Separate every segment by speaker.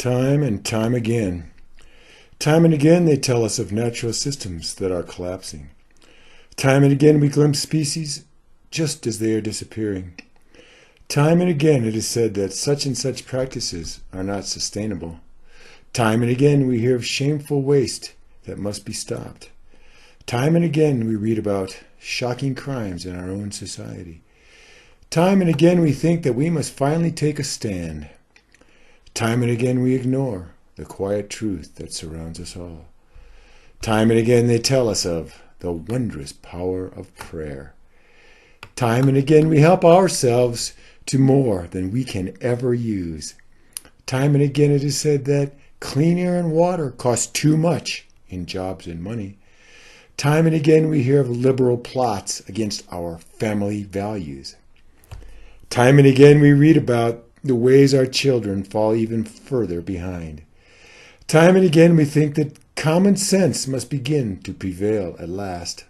Speaker 1: Time and time again. Time and again they tell us of natural systems that are collapsing. Time and again we glimpse species just as they are disappearing. Time and again it is said that such and such practices are not sustainable. Time and again we hear of shameful waste that must be stopped. Time and again we read about shocking crimes in our own society. Time and again we think that we must finally take a stand. Time and again we ignore the quiet truth that surrounds us all. Time and again they tell us of the wondrous power of prayer. Time and again we help ourselves to more than we can ever use. Time and again it is said that clean air and water cost too much in jobs and money. Time and again we hear of liberal plots against our family values. Time and again we read about the ways our children fall even further behind. Time and again we think that common sense must begin to prevail at last.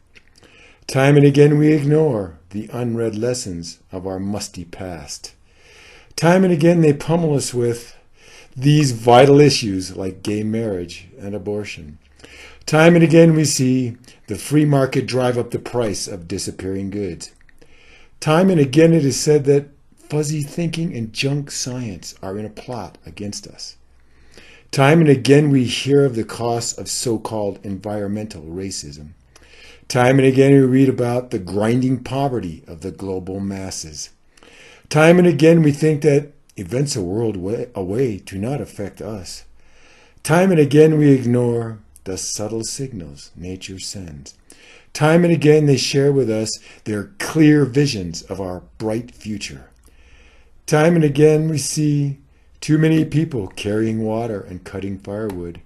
Speaker 1: Time and again we ignore the unread lessons of our musty past. Time and again they pummel us with these vital issues like gay marriage and abortion. Time and again we see the free market drive up the price of disappearing goods. Time and again it is said that fuzzy thinking and junk science are in a plot against us. Time and again we hear of the costs of so-called environmental racism. Time and again we read about the grinding poverty of the global masses. Time and again we think that events a world away do not affect us. Time and again we ignore the subtle signals nature sends. Time and again they share with us their clear visions of our bright future. Time and again we see too many people carrying water and cutting firewood.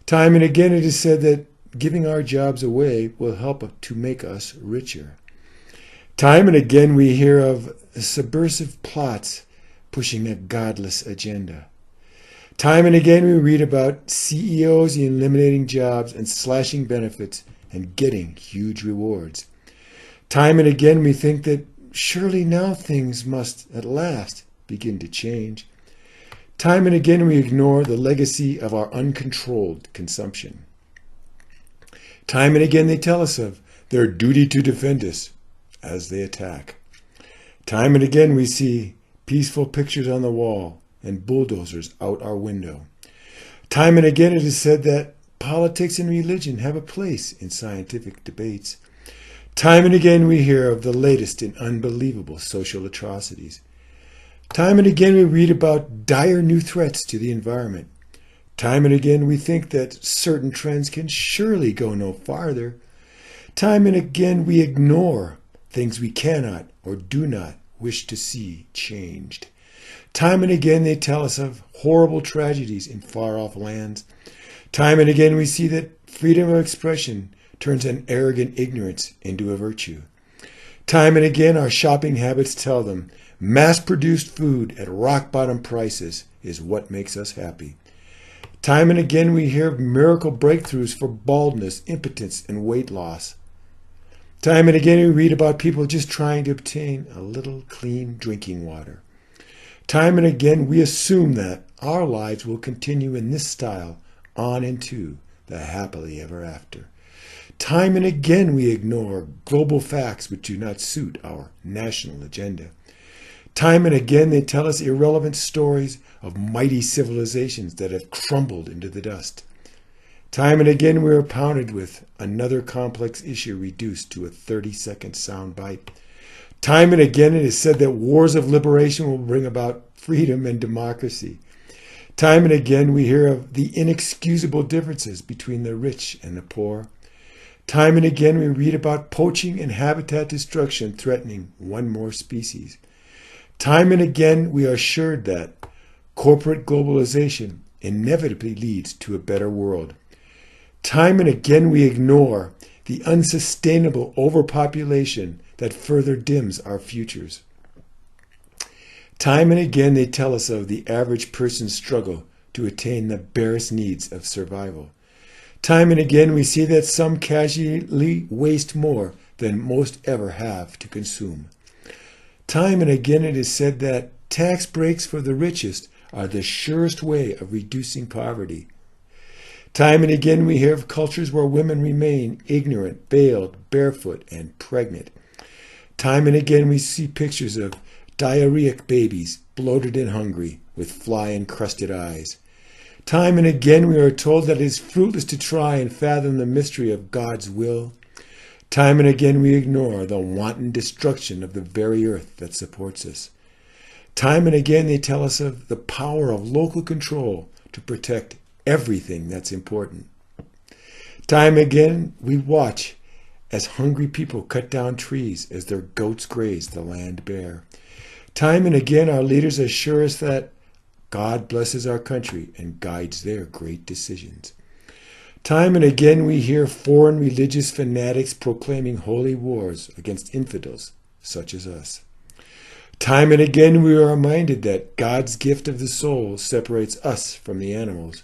Speaker 1: Time and again it is said that giving our jobs away will help to make us richer. Time and again we hear of subversive plots pushing a godless agenda. Time and again we read about CEOs eliminating jobs and slashing benefits and getting huge rewards. Time and again we think that surely now things must at last begin to change. Time and again we ignore the legacy of our uncontrolled consumption. Time and again they tell us of their duty to defend us as they attack. Time and again we see peaceful pictures on the wall and bulldozers out our window. Time and again it is said that politics and religion have a place in scientific debates. Time and again we hear of the latest in unbelievable social atrocities. Time and again we read about dire new threats to the environment. Time and again we think that certain trends can surely go no farther. Time and again we ignore things we cannot or do not wish to see changed. Time and again they tell us of horrible tragedies in far-off lands. Time and again we see that freedom of expression turns an arrogant ignorance into a virtue. Time and again our shopping habits tell them mass-produced food at rock-bottom prices is what makes us happy. Time and again we hear of miracle breakthroughs for baldness, impotence, and weight loss. Time and again we read about people just trying to obtain a little clean drinking water. Time and again we assume that our lives will continue in this style on into the happily ever after. Time and again we ignore global facts which do not suit our national agenda. Time and again they tell us irrelevant stories of mighty civilizations that have crumbled into the dust. Time and again we are pounded with another complex issue reduced to a 30-second soundbite. Time and again it is said that wars of liberation will bring about freedom and democracy. Time and again we hear of the inexcusable differences between the rich and the poor. Time and again we read about poaching and habitat destruction threatening one more species. Time and again we are assured that corporate globalization inevitably leads to a better world. Time and again we ignore the unsustainable overpopulation that further dims our futures. Time and again they tell us of the average person's struggle to attain the barest needs of survival. Time and again we see that some casually waste more than most ever have to consume. Time and again it is said that tax breaks for the richest are the surest way of reducing poverty. Time and again we hear of cultures where women remain ignorant, veiled, barefoot, and pregnant. Time and again we see pictures of diarrheic babies, bloated and hungry, with fly-encrusted eyes. Time and again we are told that it is fruitless to try and fathom the mystery of God's will. Time and again we ignore the wanton destruction of the very earth that supports us. Time and again they tell us of the power of local control to protect everything that's important. Time and again we watch as hungry people cut down trees as their goats graze the land bare. Time and again our leaders assure us that God blesses our country and guides their great decisions. Time and again we hear foreign religious fanatics proclaiming holy wars against infidels such as us. Time and again we are reminded that God's gift of the soul separates us from the animals.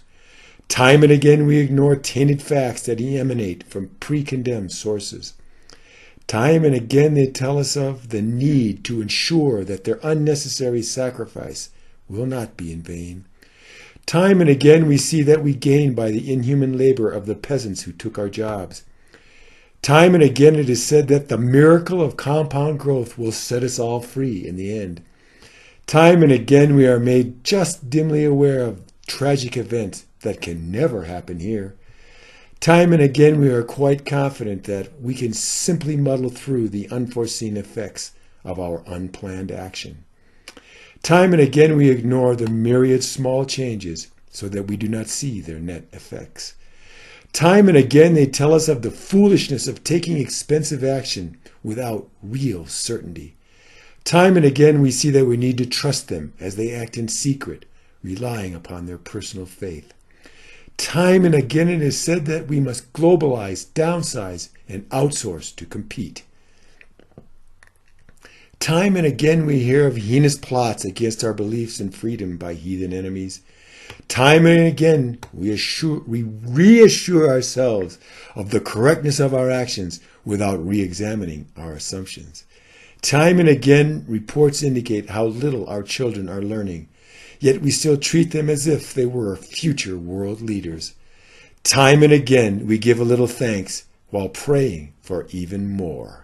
Speaker 1: Time and again we ignore tainted facts that emanate from pre-condemned sources. Time and again they tell us of the need to ensure that their unnecessary sacrifice will not be in vain. Time and again we see that we gain by the inhuman labor of the peasants who took our jobs. Time and again it is said that the miracle of compound growth will set us all free in the end. Time and again we are made just dimly aware of tragic events that can never happen here. Time and again we are quite confident that we can simply muddle through the unforeseen effects of our unplanned action. Time and again we ignore the myriad small changes so that we do not see their net effects. Time and again they tell us of the foolishness of taking expensive action without real certainty. Time and again we see that we need to trust them as they act in secret, relying upon their personal faith. Time and again it is said that we must globalize, downsize, and outsource to compete. Time and again we hear of heinous plots against our beliefs and freedom by heathen enemies. Time and again we reassure ourselves of the correctness of our actions without re-examining our assumptions. Time and again reports indicate how little our children are learning, yet we still treat them as if they were future world leaders. Time and again we give a little thanks while praying for even more.